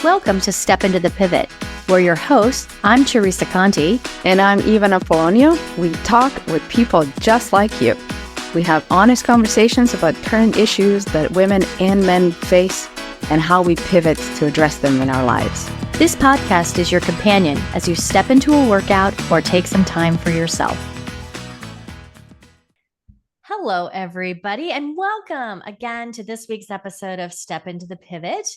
Welcome to Step Into the Pivot. We're your hosts. I'm Teresa Conti. And I'm Ivana Polonio. We talk with people just like you. We have honest conversations about current issues that women and men face and how we pivot to address them in our lives. This podcast is your companion as you step into a workout or take some time for yourself. Hello, everybody, and welcome again to this week's episode of Step Into the Pivot.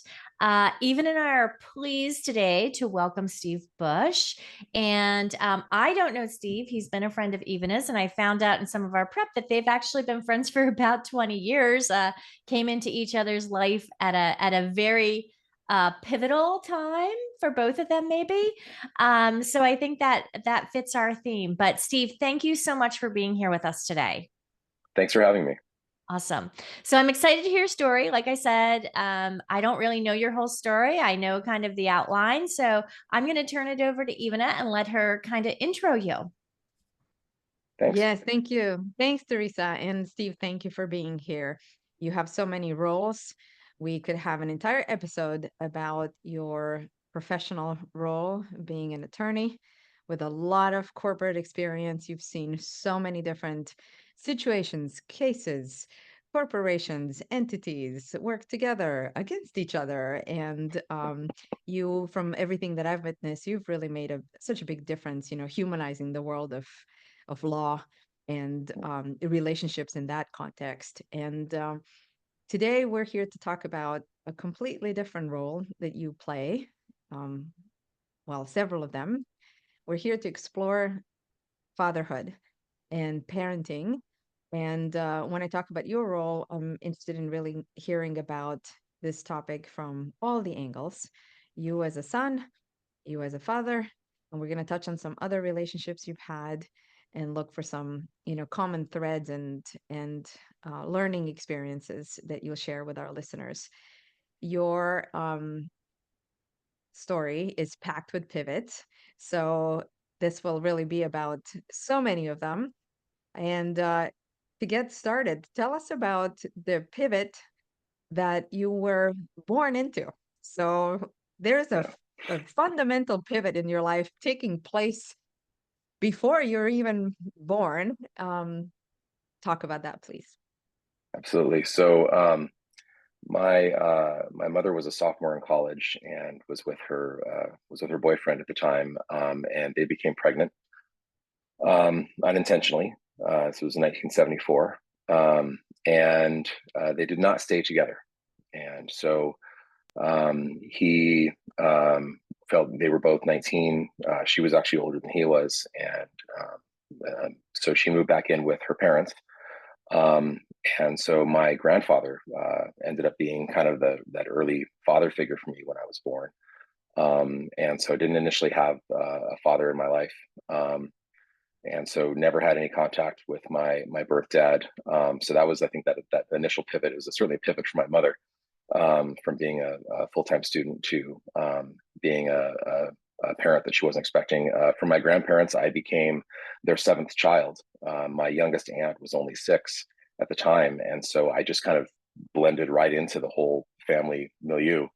Even and I are pleased today to welcome Steve Bush. And I don't know Steve. He's been a friend of Evena's, and I found out in some of our prep that they've actually been friends for about 20 years, came into each other's life at a very pivotal time for both of them, maybe. So I think that fits our theme. But Steve, thank you so much for being here with us today. Thanks for having me. Awesome. So I'm excited to hear your story. Like I said, I don't really know your whole story. I know kind of the outline. So I'm going to turn it over to Ivana and let her kind of intro you. Thanks. Yes, thank you. Thanks, Teresa. And Steve, thank you for being here. You have so many roles. We could have an entire episode about your professional role being an attorney with a lot of corporate experience. You've seen so many different situations, cases, corporations, entities work together against each other. And you, from everything that I've witnessed, you've really made such a big difference, humanizing the world of law and relationships in that context. And today we're here to talk about a completely different role that you play. Well, several of them. We're here to explore fatherhood and parenting. And when I talk about your role, I'm interested in really hearing about this topic from all the angles. You as a son, you as a father, and we're going to touch on some other relationships you've had and look for some, common threads and learning experiences that you'll share with our listeners. Your story is packed with pivots, so this will really be about so many of them. And to get started, tell us about the pivot that you were born into. So there's a fundamental pivot in your life taking place before you're even born. Talk about that, please. Absolutely. So my mother was a sophomore in college and was with her boyfriend at the time, and they became pregnant unintentionally. This was in 1974, and they did not stay together. And so he felt they were both 19. She was actually older than he was, and so she moved back in with her parents. And so my grandfather ended up being kind of that early father figure for me when I was born. And so I didn't initially have a father in my life. And so never had any contact with my birth dad. So that was, I think, that initial pivot. It was certainly a pivot for my mother, from being a full-time student to being a parent that she wasn't expecting. For my grandparents, I became their seventh child. My youngest aunt was only 6 at the time, and so I just kind of blended right into the whole family milieu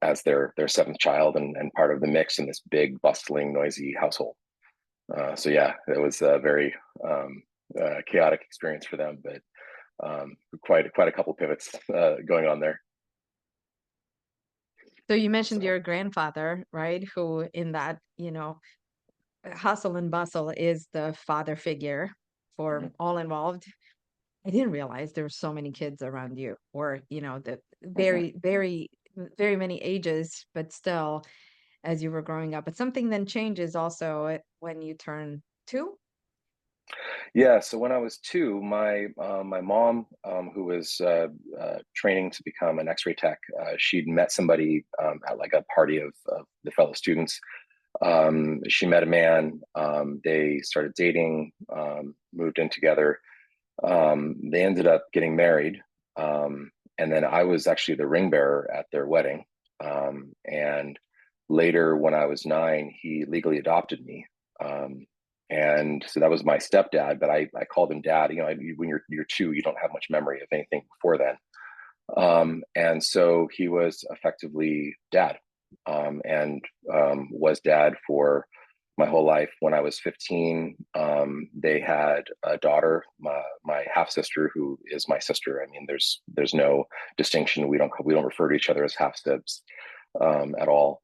as their seventh child and part of the mix in this big, bustling, noisy household. So yeah, it was a very chaotic experience for them, but quite a couple pivots going on there. So you mentioned your grandfather, right? Who in that, hustle and bustle is the father figure for all involved. I didn't realize there were so many kids around you, or, the very, very, very many ages, but still as you were growing up. But something then changes also when you turn 2. Yeah, so when I was 2, my mom, who was training to become an X-ray tech, she'd met somebody at like a party of the fellow students. She met a man. They started dating, moved in together. They ended up getting married, and then I was actually the ring bearer at their wedding. And later, when I was 9, he legally adopted me. And so that was my stepdad, but I called him dad. When you're 2, you don't have much memory of anything before then. And so he was effectively dad, and was dad for my whole life. When I was 15, they had a daughter, my half sister, who is my sister. I mean, there's no distinction. We don't refer to each other as half sibs at all.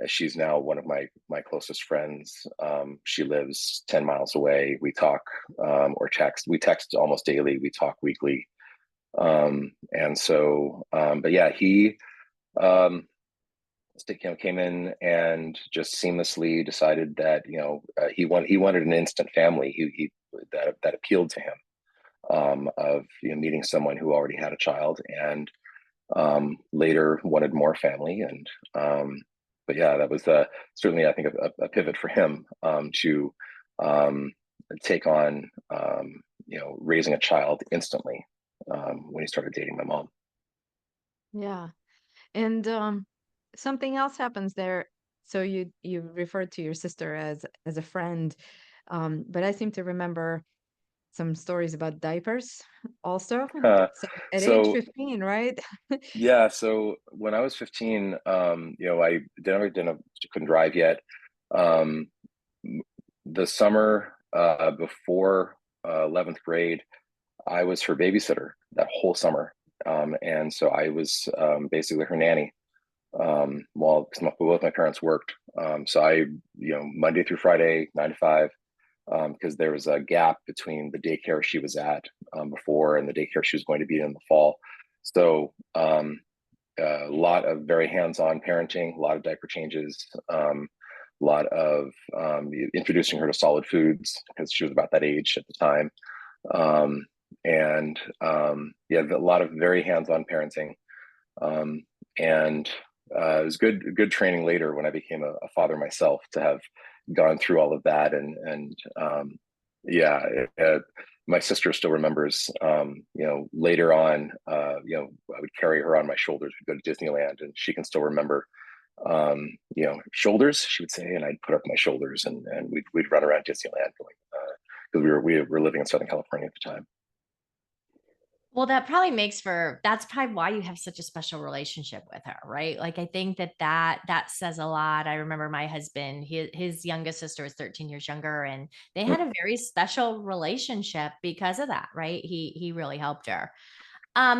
She's now one of my closest friends. She lives 10 miles away. We talk, or text. We text almost daily. We talk weekly. And so, but yeah, he came in and just seamlessly decided that he wanted an instant family. That appealed to him, of meeting someone who already had a child, and later wanted more family. And but yeah, that was certainly, I think, a pivot for him, to take on raising a child instantly, when he started dating my mom. Yeah. And something else happens there. So you referred to your sister as a friend, but I seem to remember some stories about diapers also. So at age So 15, right? yeah, so when I was 15, I couldn't drive yet. Um, the summer before 11th grade, I was her babysitter that whole summer. And so I was basically her nanny, while both my parents worked. So Monday through Friday, 9 to 5, because there was a gap between the daycare she was at before and the daycare she was going to be in the fall. So a lot of very hands-on parenting, a lot of diaper changes, a lot of introducing her to solid foods because she was about that age at the time. And yeah, a lot of very hands-on parenting. And it was good training later when I became a father myself, to have gone through all of that. And yeah, my sister still remembers, later on, I would carry her on my shoulders. We'd go to Disneyland, and she can still remember, shoulders, she would say, and I'd put up my shoulders, and we'd run around Disneyland going, because we were living in Southern California at the time. Well, that's probably why you have such a special relationship with her, right? Like, I think that says a lot. I remember my husband, his youngest sister was 13 years younger, and they had a very special relationship because of that, right? He really helped her.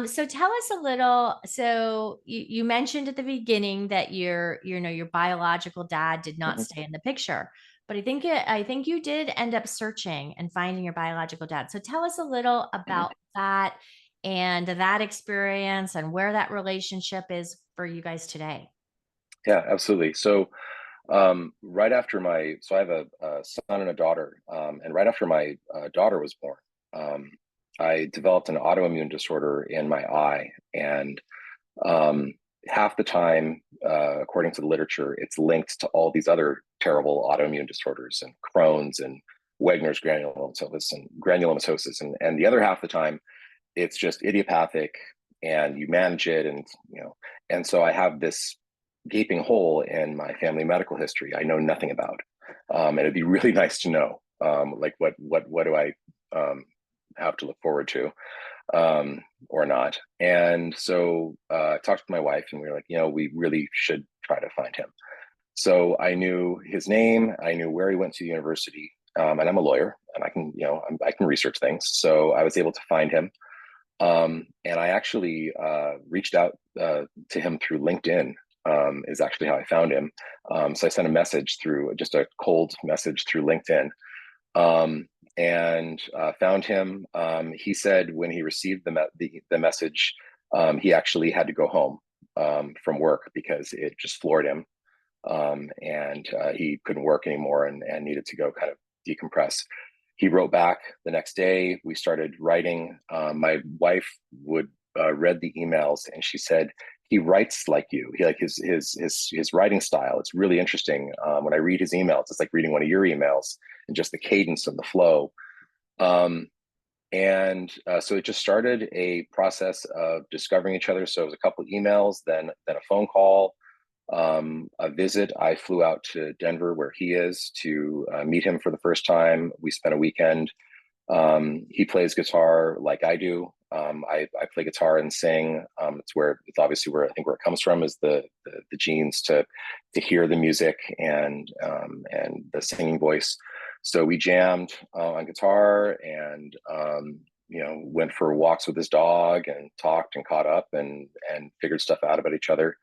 So tell us a little. So you mentioned at the beginning that your biological dad did not Mhm. stay in the picture, but I think you did end up searching and finding your biological dad. So tell us a little about that and that experience and where that relationship is for you guys today. Yeah, absolutely. So so I have a son and a daughter, and right after my daughter was born, um, I developed an autoimmune disorder in my eye. And um, half the time, according to the literature, it's linked to all these other terrible autoimmune disorders, and Crohn's, and Wegener's granulomatosis, and the other half of the time, it's just idiopathic, and you manage it. And so I have this gaping hole in my family medical history I know nothing about. And it'd be really nice to know, like, what do I have to look forward to, or not. And so I talked to my wife, and we were like, we really should try to find him. So I knew his name, I knew where he went to university, and I'm a lawyer, and I can research things. So I was able to find him. And I actually reached out to him through LinkedIn, is actually how I found him. So I sent a message just a cold message through LinkedIn, and found him. He said when he received the message, he actually had to go home from work because it just floored him, and he couldn't work anymore, and needed to go kind of decompress. He wrote back the next day. We started writing. My wife would read the emails, and she said, he writes like you. He like his writing style. It's really interesting. When I read his emails, it's like reading one of your emails, and just the cadence of the flow. And so it just started a process of discovering each other. So it was a couple of emails, then a phone call, a visit. I flew out to Denver, where he is, to meet him for the first time. We spent a weekend He plays guitar like I do. I play guitar and sing. It's obviously where I think where it comes from is the genes to hear the music and the singing voice. So we jammed on guitar and went for walks with his dog and talked and caught up and figured stuff out about each other.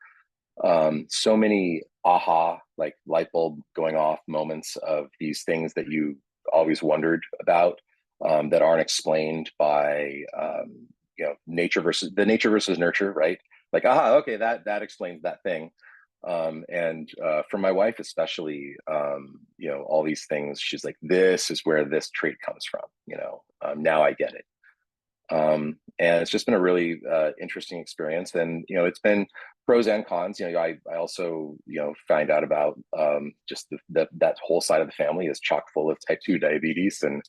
So many aha, like light bulb going off moments of these things that you always wondered about, that aren't explained by nature versus nurture, right? Like, aha, okay, that explains that thing. And for my wife especially, all these things, she's like, this is where this trait comes from. Now I get it. And it's just been a really interesting experience. And it's been pros and cons. I also find out about just that whole side of the family is chock full of type 2 diabetes, and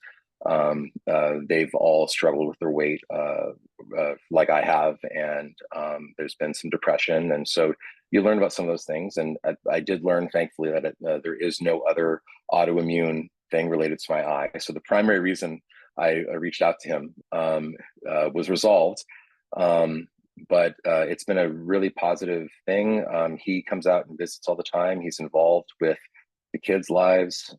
they've all struggled with their weight like I have, and there's been some depression, and so you learn about some of those things. And I did learn, thankfully, that there is no other autoimmune thing related to my eye. So the primary reason I reached out to him was resolved. But it's been a really positive thing. He comes out and visits all the time. He's involved with the kids' lives,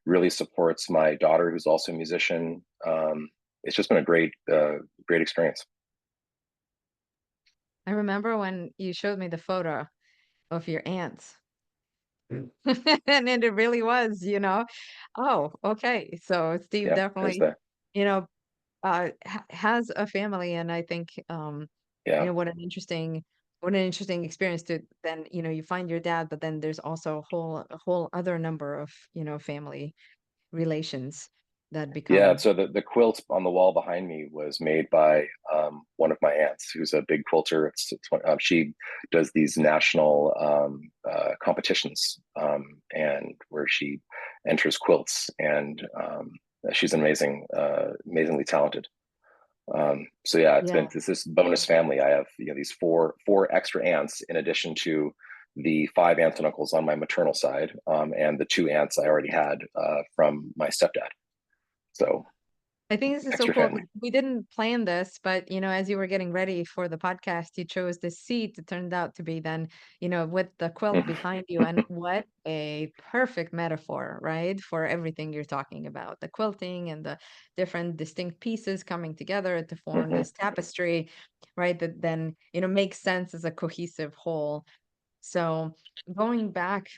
really supports my daughter, who's also a musician. It's just been a great experience. I remember when you showed me the photo of your aunts. And it really was, oh, okay. So Steve Yeah, there's definitely, that. you know, has a family, and I think, Yeah. what an interesting experience to then, you find your dad, but then there's also a whole other number of, family relations that Yeah, become. so the quilt on the wall behind me was made by one of my aunts, who's a big quilter. She does these national competitions, and where she enters quilts, and she's amazingly talented. So yeah, Yeah. it's this bonus family. I have these four extra aunts in addition to the 5 aunts and uncles on my maternal side, and the 2 aunts I already had from my stepdad. So I think this is so extra cool. family. We didn't plan this, but as you were getting ready for the podcast, you chose this seat. It turned out to be then, with the quilt behind you. And what a perfect metaphor, right? For everything you're talking about, the quilting and the different distinct pieces coming together to form Mm-hmm. this tapestry, right? That then, makes sense as a cohesive whole. So going back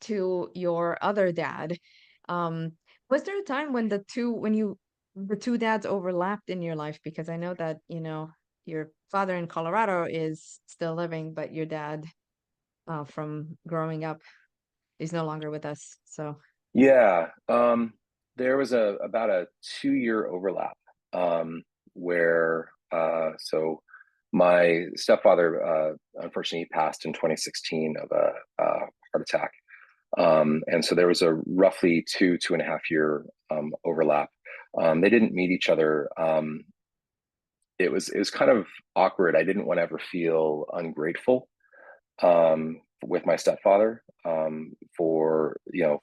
to your other dad, um, was there a time when the two dads overlapped in your life? Because I know that, your father in Colorado is still living, but your dad, from growing up, is no longer with us. So, Yeah, there was about a 2-year overlap, where so my stepfather unfortunately passed in 2016 of a heart attack. And so there was a roughly 2.5 year overlap. They didn't meet each other. It was kind of awkward. I didn't want to ever feel ungrateful with my stepfather, for the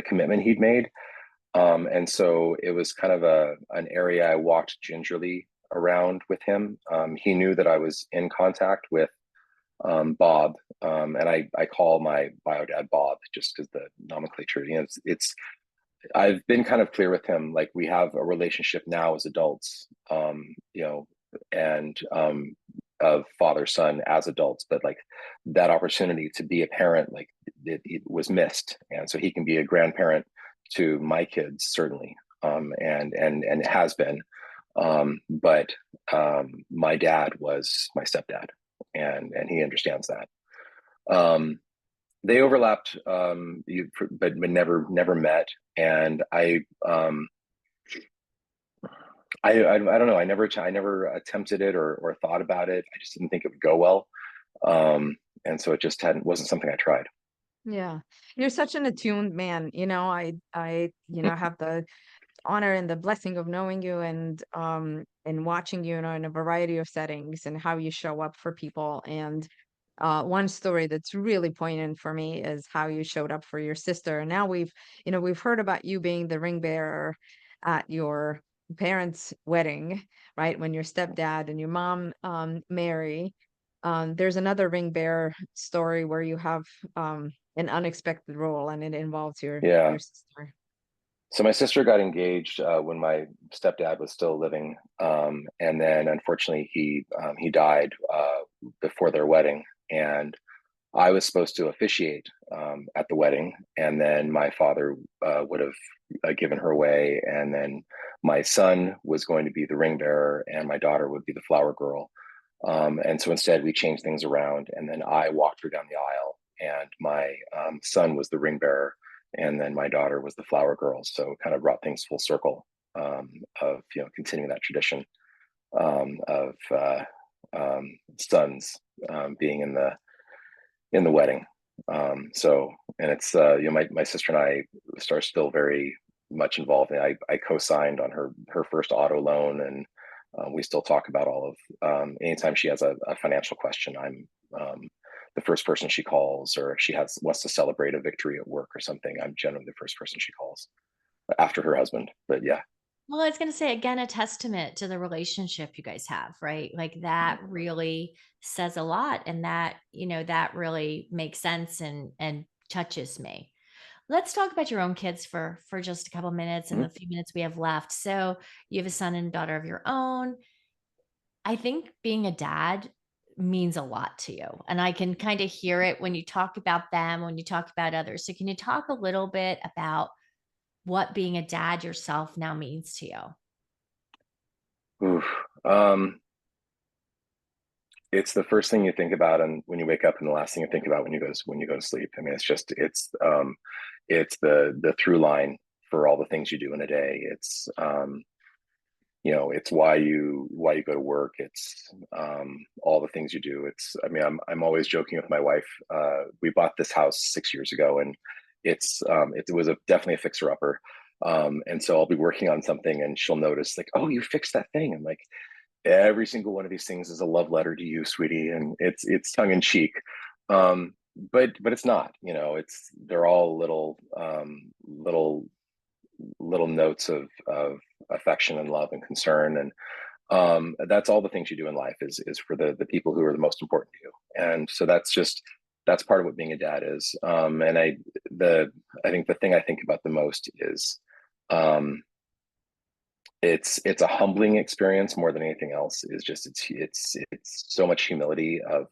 commitment he'd made. And so it was kind of an area I walked gingerly around with him. He knew that I was in contact with Bob, and I call my bio dad Bob just because the nomenclature. I've been kind of clear with him, like we have a relationship now as adults, and of father son as adults, but like that opportunity to be a parent, like it was missed, and so he can be a grandparent to my kids certainly, and it has been, but my dad was my stepdad, and he understands that. Um, they overlapped, but never met. And I don't know. I never attempted it or thought about it. I just didn't think it would go well. And so it just wasn't something I tried. yeah, you're such an attuned man. Have the honor and the blessing of knowing you and watching you, in a variety of settings and how you show up for people. And One story that's really poignant for me is how you showed up for your sister. And now we've heard about you being the ring bearer at your parents' wedding, right? When your stepdad and your mom marry. There's another ring bearer story where you have an unexpected role, and it involves Yeah. your sister. So my sister got engaged when my stepdad was still living, and then unfortunately he died before their wedding, and I was supposed to officiate at the wedding, and then my father would have given her away, and then my son was going to be the ring bearer, and my daughter would be the flower girl. And so instead, we changed things around, and then I walked her down the aisle, and my son was the ring bearer, and then my daughter was the flower girl. So it kind of brought things full circle of continuing that tradition of sons being in the wedding. And it's my sister and I are still very much involved. And I co-signed on her first auto loan, and we still talk about all of anytime she has a financial question. I'm the first person she calls, or if she wants to celebrate a victory at work or something. I'm generally the first person she calls after her husband. But yeah, Well, I was going to say again, a testament to the relationship you guys have, right? Like that really says a lot, and that, that really makes sense and touches me. Let's talk about your own kids for just a couple minutes in mm-hmm. the few minutes we have left. So, you have a son and daughter of your own. I think being a dad means a lot to you, and I can kind of hear it when you talk about them, when you talk about others. So, can you talk a little bit about what being a dad yourself now means to you? Oof. It's the first thing you think about, and when you wake up, and the last thing you think about when you go to sleep. I mean, it's the through line for all the things you do in a day. It's why you go to work. It's all the things you do. I'm always joking with my wife. We bought this house 6 years ago, and it was definitely a fixer upper. And so I'll be working on something, and she'll notice, like, oh, you fixed that thing. I'm like, every single one of these things is a love letter to you, sweetie, and it's tongue in cheek. But it's not. They're all little notes of affection and love and concern, and that's all the things you do in life is for the people who are the most important to you. And so that's part of what being a dad is. And I think the thing I think about the most is um, it's a humbling experience more than anything else. Is just it's so much humility of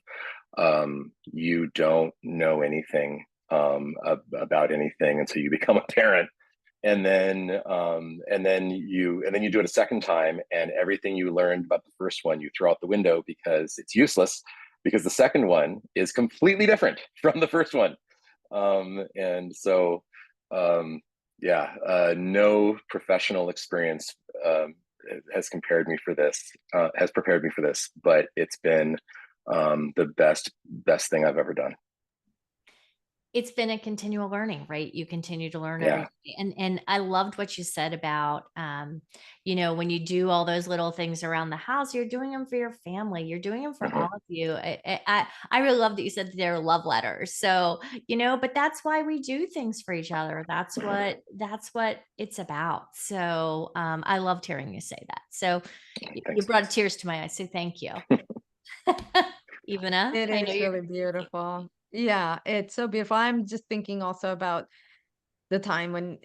you don't know anything about anything until you become a parent, and then you do it a second time, and everything you learned about the first one you throw out the window because it's useless, because the second one is completely different from the first one. And so yeah, no professional experience um, has prepared me for this, but it's been the best thing I've ever done. It's been a continual learning, right? You continue to learn every Yeah. day. And I loved what you said about, when you do all those little things around the house, you're doing them for your family. You're doing them for all Mm-hmm. of you. I really love that you said they're love letters. So, but that's why we do things for each other. That's what it's about. So, I loved hearing you say that. So you Thanks. brought tears to my eyes. So thank you. Ivana, It I know is you're really beautiful. Yeah, it's so beautiful. I'm just thinking also about the time when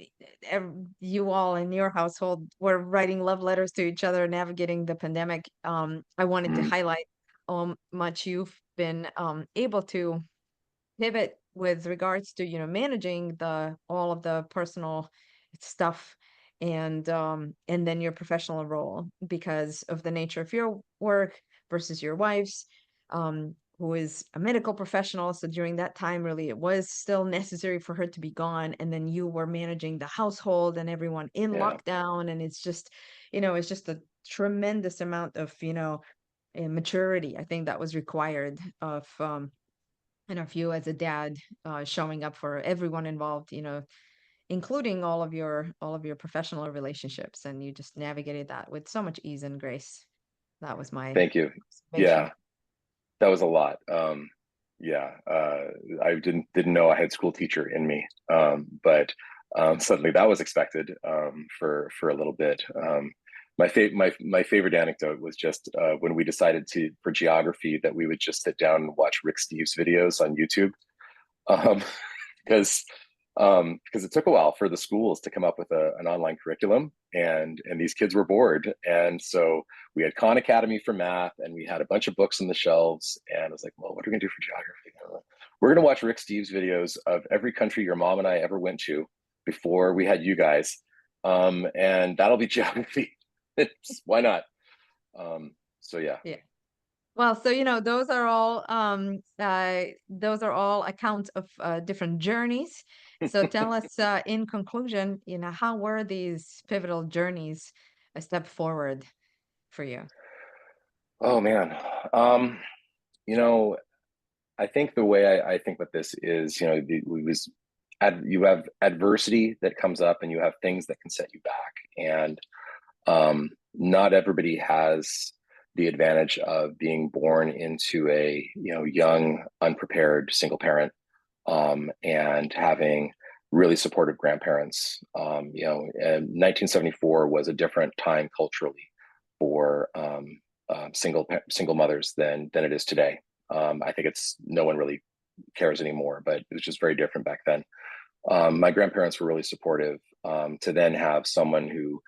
you all in your household were writing love letters to each other, navigating the pandemic. I wanted to Mm, highlight how much you've been able to pivot with regards to managing the all of the personal stuff, and then your professional role because of the nature of your work versus your wife's, who is a medical professional. So during that time, really, it was still necessary for her to be gone, and then you were managing the household and everyone in yeah. lockdown, and it's just a tremendous amount of maturity, I think, that was required of you as a dad, showing up for everyone involved, including all of your professional relationships, and you just navigated that with so much ease and grace. That was my Thank you. observation. Yeah, that was a lot. Yeah, I didn't know I had school teacher in me, but suddenly that was expected for a little bit. My favorite anecdote was just when we decided to for geography that we would just sit down and watch Rick Steves videos on YouTube, um, because because it took a while for the schools to come up with an online curriculum, and these kids were bored, and so we had Khan Academy for math, and we had a bunch of books on the shelves, and I was like, well, what are we gonna do for geography? We're gonna watch Rick Steves videos of every country your mom and I ever went to before we had you guys, and that'll be geography. Why not? So yeah. Yeah. Well, so those are all accounts of different journeys. So tell us, in conclusion, how were these pivotal journeys a step forward for you? Oh man. Um, you know, I think the way I think about this is, you have adversity that comes up, and you have things that can set you back, and not everybody has the advantage of being born into a young, unprepared single parent, and having really supportive grandparents. And 1974 was a different time culturally for single mothers than it is today. I think it's no one really cares anymore, but it was just very different back then. My grandparents were really supportive. To then have someone who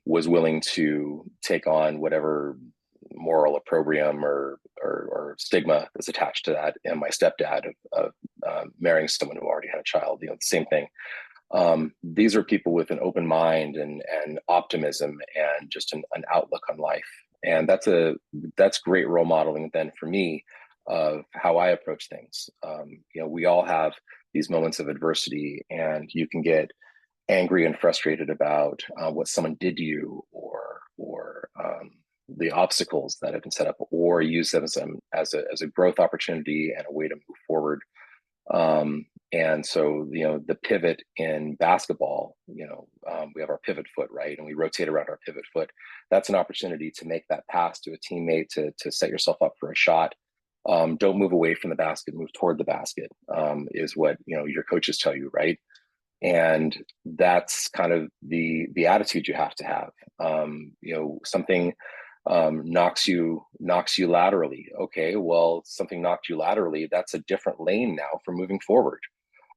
was willing to take on whatever moral opprobrium or stigma that's attached to that, and my stepdad of marrying someone who already had a child, the same thing. These are people with an open mind and optimism and just an outlook on life, and that's great role modeling then for me of how I approach things. We all have these moments of adversity, and you can get angry and frustrated about what someone did to you, or the obstacles that have been set up, or use them as a growth opportunity and a way to move forward. And so, the pivot in basketball, we have our pivot foot, right? And we rotate around our pivot foot. That's an opportunity to make that pass to a teammate to set yourself up for a shot. Don't move away from the basket, move toward the basket, is what, your coaches tell you, right? And that's kind of the attitude you have to have. Something knocks you laterally. Okay, well, something knocked you laterally. That's a different lane now for moving forward,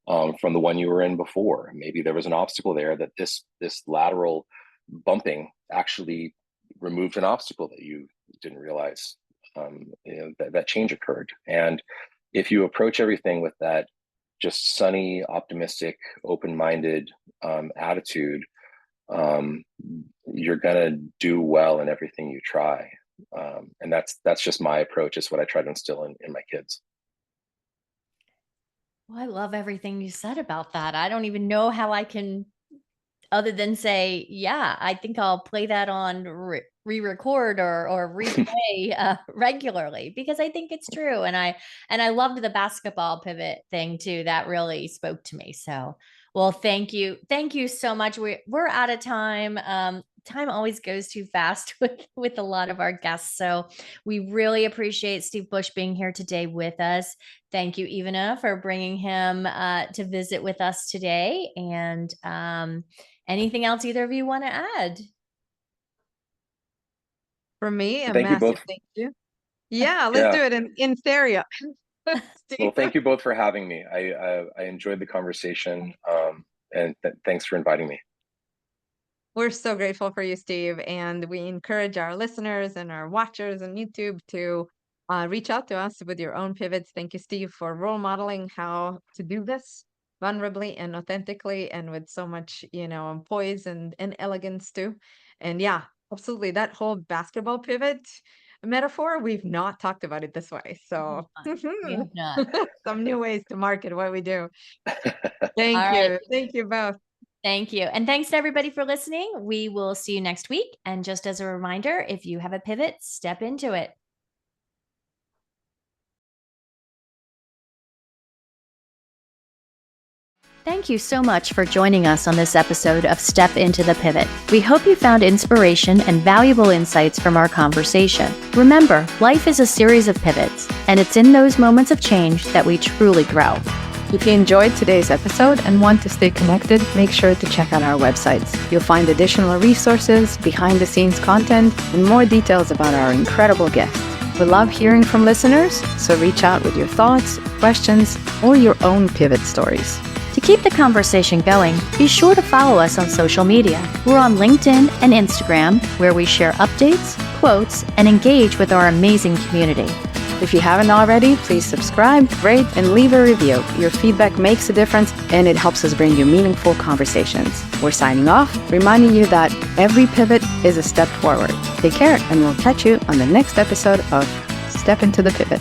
from the one you were in before. Maybe there was an obstacle there that this lateral bumping actually removed an obstacle that you didn't realize. That change occurred, and if you approach everything with that just sunny, optimistic, open-minded attitude, um, you're gonna do well in everything you try. And that's just my approach. It's what I try to instill in my kids. Well, I love everything you said about that. I don't even know how I can, other than say, yeah, I think I'll play that on re-record or replay regularly, because I think it's true. And I loved the basketball pivot thing too. That really spoke to me. So, well, thank you so much. We're out of time. Time always goes too fast with a lot of our guests. So we really appreciate Steve Bush being here today with us. Thank you, Ivana, for bringing him to visit with us today. And anything else either of you want to add? For me, a Thank you massive both. thank you. Yeah, let's do Yeah. it in stereo. Well, Steve. thank you both for having me. I enjoyed the conversation, and thanks for inviting me. We're so grateful for you, Steve, and we encourage our listeners and our watchers on YouTube to reach out to us with your own pivots. Thank you, Steve, for role modeling how to do this vulnerably and authentically and with so much, poise and elegance too. And yeah, absolutely. That whole basketball pivot metaphor, we've not talked about it this way. So We have not. some new ways to market what we do. All Thank right. you. Thank you both. Thank you. And thanks to everybody for listening. We will see you next week. And just as a reminder, if you have a pivot, step into it. Thank you so much for joining us on this episode of Step Into the Pivot. We hope you found inspiration and valuable insights from our conversation. Remember, life is a series of pivots, and it's in those moments of change that we truly grow. If you enjoyed today's episode and want to stay connected, make sure to check out our websites. You'll find additional resources, behind-the-scenes content, and more details about our incredible guests. We love hearing from listeners, so reach out with your thoughts, questions, or your own pivot stories. To keep the conversation going, be sure to follow us on social media. We're on LinkedIn and Instagram, where we share updates, quotes, and engage with our amazing community. If you haven't already, please subscribe, rate, and leave a review. Your feedback makes a difference, and it helps us bring you meaningful conversations. We're signing off, reminding you that every pivot is a step forward. Take care, and we'll catch you on the next episode of Step Into the Pivot.